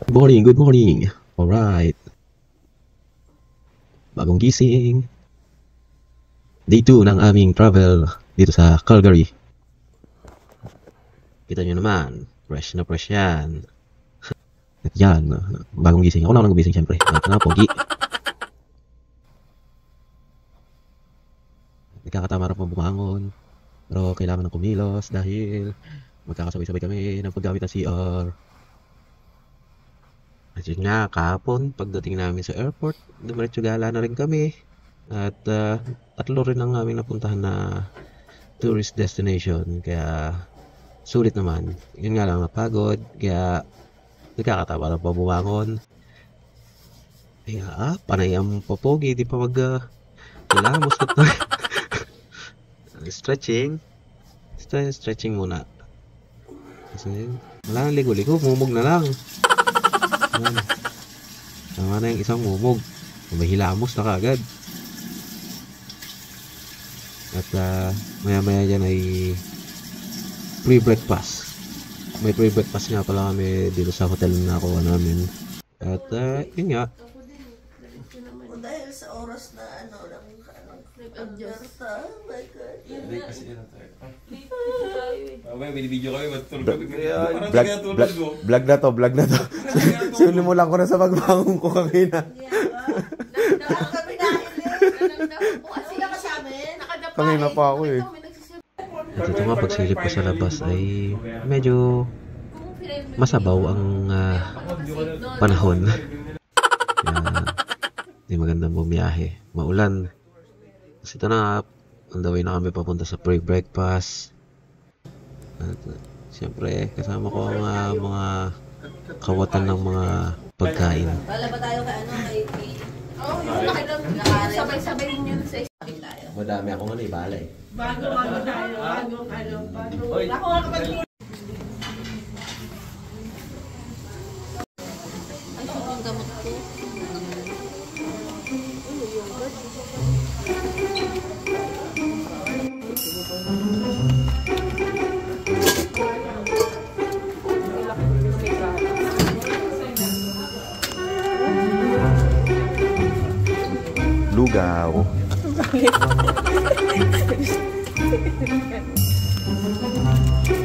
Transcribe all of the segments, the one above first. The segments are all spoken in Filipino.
Good morning. Alright. Bagong gising. Day 2 ng aming travel dito sa Calgary. Kita nyo naman, fresh na fresh yan. At yan, bagong gising. Ako na lang gumising syempre. At na, pogi. Nagkakatama rin po bumangon. Pero kailangan ng kumilos dahil magkakasabay-sabay kami ng paggamit ng CR. At yun nga, kahapon, pagdating namin sa airport, dumiretso gala na rin kami. At tatlo rin ang aming napuntahan na tourist destination. Kaya sulit naman. Yun nga lang, napagod. Kaya nagkakatawa na pa bumangon. Kaya panay ang popogi, di pa kilamos at stretching. Stretching muna. Kasi wala nang ligo-ligo, mumog na lang. Tama na yung isang mumog. May hilamos na kagad. At maya-maya dyan ay free breakfast. May free breakfast nga pala kami dito sa hotel na nakuha namin. At yun nga. Dahil sa oras na nag-adjust. Oh my God. Hindi kasi yun ang tayo. Mamaya, binibidyo kami, matulog kami. Vlog na to. Sinimulan ko na sa pagbangon ko kanina. Kanina pa ako eh. At ito nga, pagsilip ko sa labas ay medyo masabaw ang panahon. Kaya hindi magandang bumiyahe. Maulan. Kasi ito na, on the way na kami papunta sa pre-breakfast. At siyempre, kasama ko ang mga kawatan ng mga pagkain. Wala ba tayo kay Oo, sabay-sabay yun sa isa tayo. Madami akong balay. Bago tayo, bago. Ako nga kapag ang gamot ko. Lugaw.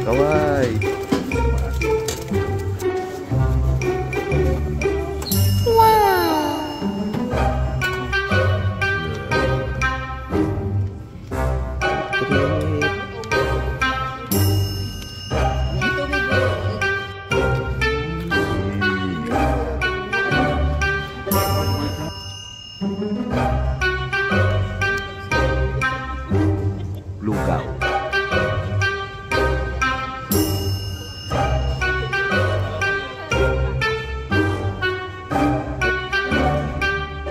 Kawai. Lugaw.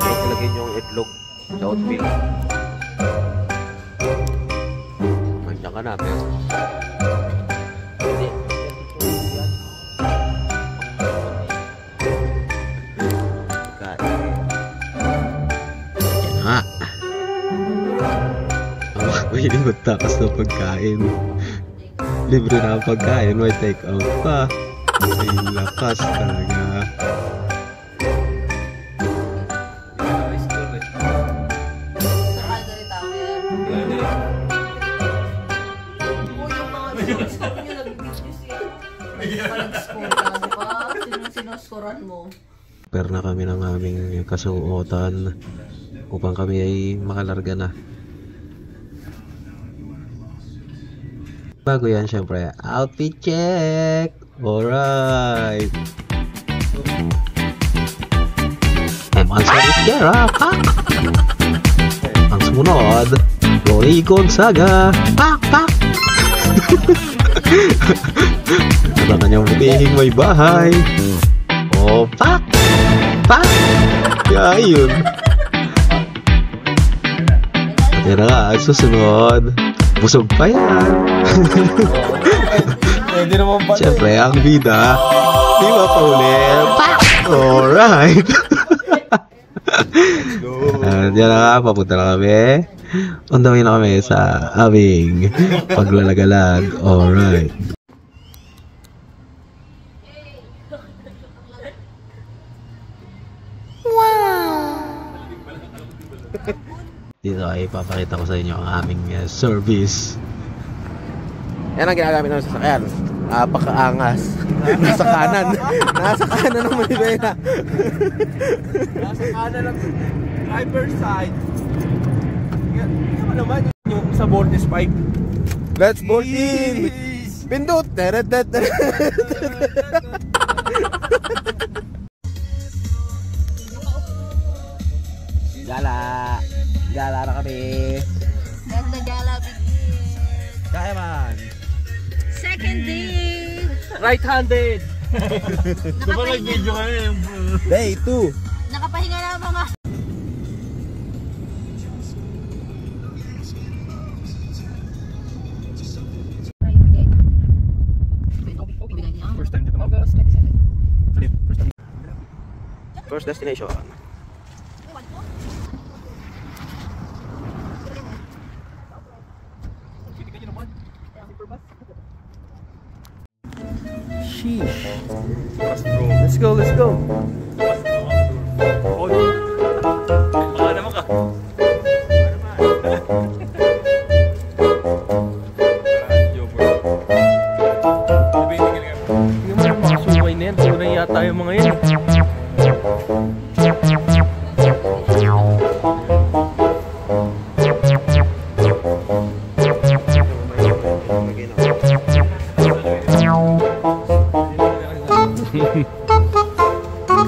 Ilagay niyo yung itlog sa oatmeal. Mandiyan ka na, pero hindi magtakas ng pagkain. Libre na ang pagkain, may take out pa. May lakas talaga. Sinoscoran mo. Pero na kami ng aming kasuotan upang kami ay makalarga na. Bago yan, syempre, outfit check! Alright! Emanson Isquera! Pak! Ang sumunod, Rory Gonzaga! Pak! Pak! At ang kanyang butihing may bahay! Oh, pak! Pak! Kaya yun! At yun na nga, ang susunod, busog pa yan! Siyempre, ang bida, di ba pa ulit? Alright! At yan na nga, papunta na kami. On the way na kami sa aming paglalagalag. Alright. Dito ay papakita ko sa inyo ang aming service. Yan ang ginagamit ng sasakyan. Napakaangas. Nasa kanan. Nasa kanan ng Manibela. Nasa kanan ng driver side. Yan naman yung sa vortex pipe. Let's bolt in. Pindot. Teret. Gala na kami. Ganda gala. Kaya man. Second day. Right-handed. Diba nag-video ka na Day 2. Nakapahinga na ang mga. First time dito mo? First destination. Sheesh. Let's go. Baka naman ka. Yung mga sumay na yan, tunay yata yung mga yan.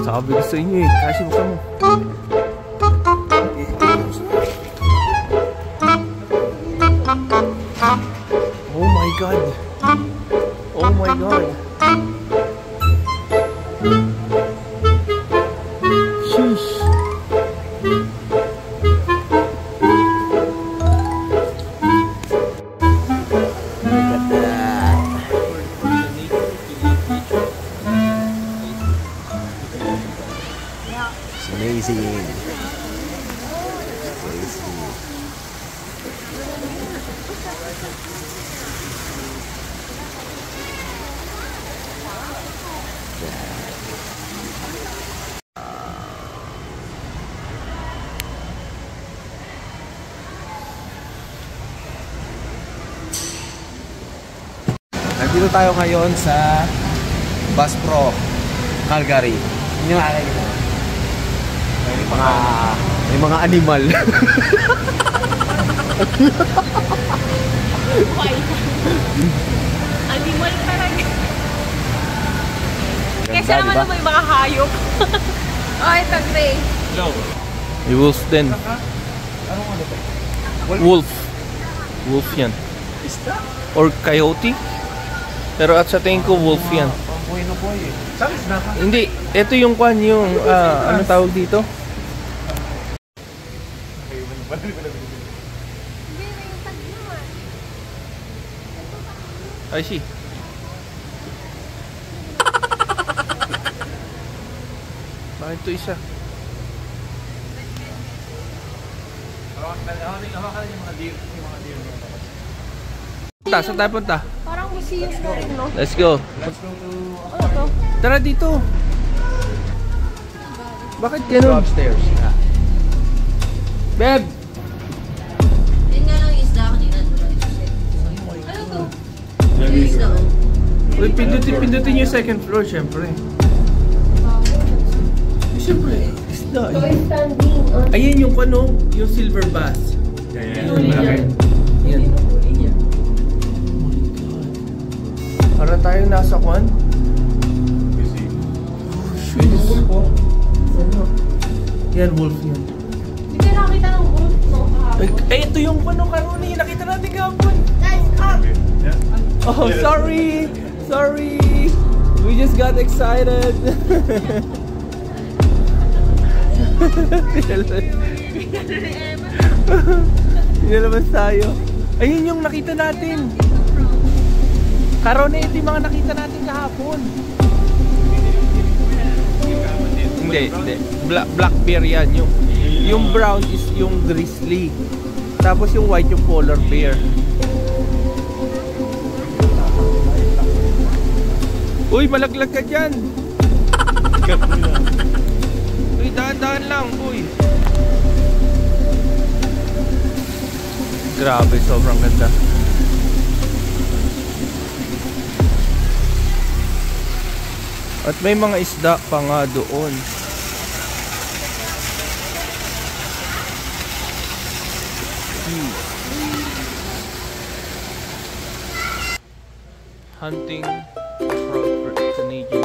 Sabi ko sa inyo eh, kasi mo ka mo. Oh my God. Oh my God. Sheesh. It's amazing. Nandito tayo ngayon sa Bus Pro Calgary. Hindi nakakita. May mga animal. Animal talaga. Kasi Ganda, naman diba? may mga hayop. Oh, ito gray. May wolf din. Wolf. Wolf yan. Or coyote. Pero at sa tingin ko wolf yan. Hindi, ito yung kwan, yung ano tawag dito? I see. Bakit ito isa? Saan tayo punta? Parang museum na rin, no? Let's go. Ano to? Tara dito. Bakit ganun? Upstairs. Beb! Yun nga lang yung isda kanina. Ano to? Yung isda ko. Uy, pindutin yung second floor, syempre. Syempre, isda. Ayan yung ano, yung silver bass. Yan. Para tayo nasa kwan. Yan, wolf yan. Hindi ka nakita ng wolf, no? Eh, ito yung ano, karuni. Nakita natin kahapon. Guys, up! Oh, sorry! Sorry! We just got excited. Pinalabas tayo. Ayun yung nakita natin. Karone, ito yung mga nakita natin kahapon. Hindi. Black bear yan. Yung brown is yung grizzly. Tapos yung white yung polar bear. Uy, malaglag ka dyan. Uy, dahan-dahan lang, boy. Grabe, sobrang ganda. At may mga isda pa nga doon. Hunting for Canadian.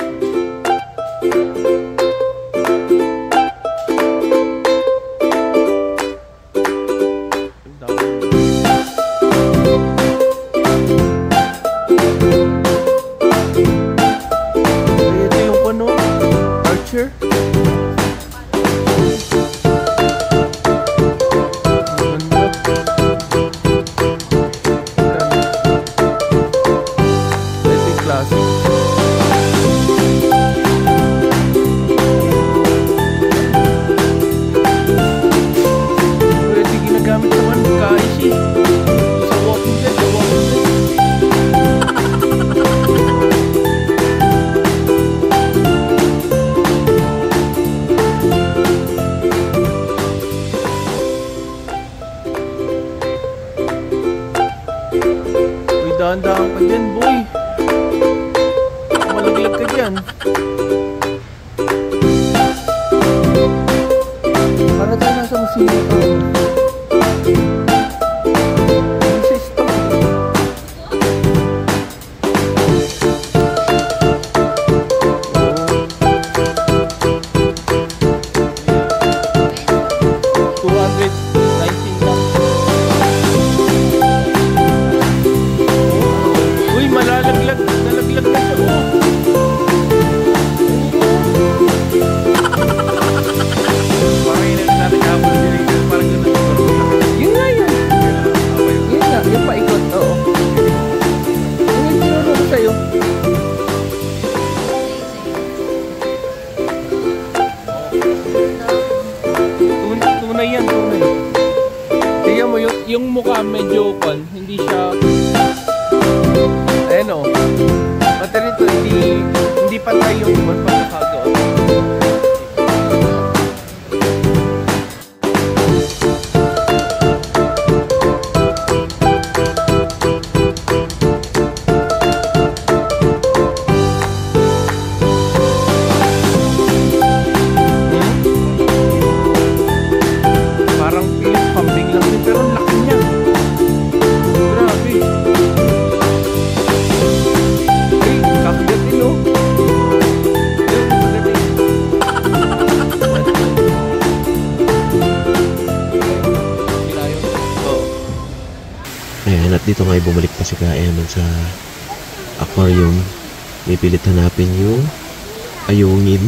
Ito yung ano, Archer. Dahan-dahan ka dyan, boy. Malaglag ka dyan. Para tayo nasa musino ka. Nasa stop. Yung mukha medyo hindi siya ayan o pati rito hindi patay yung pagkakagawa. Parang pambing lang din pero laki niya. Grabe. Ay, kakagat din oh. Ayan, at dito nga bumalik pa si Kaeman sa aquarium. May pilit hanapin yung ayungin.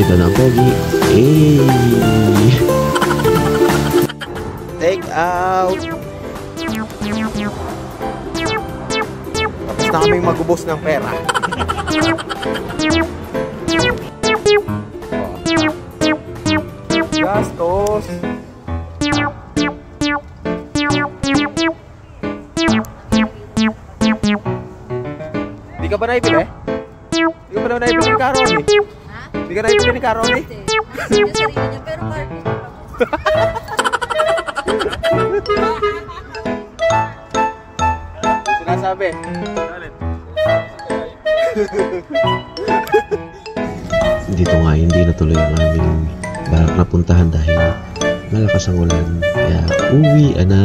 Ito na ang pogi. Take out! Tapos na kaming magubos ng pera. Gastos! Di ka ba naibili? Di ka ba naibili ng karon eh? Di ka naibili ng karon eh? Yung sarili niya, pero Barbie. Sinasabi. Dito nga hindi natuloy ang aming balak na puntahan dahil malakas ang ulan. Kaya uwi na.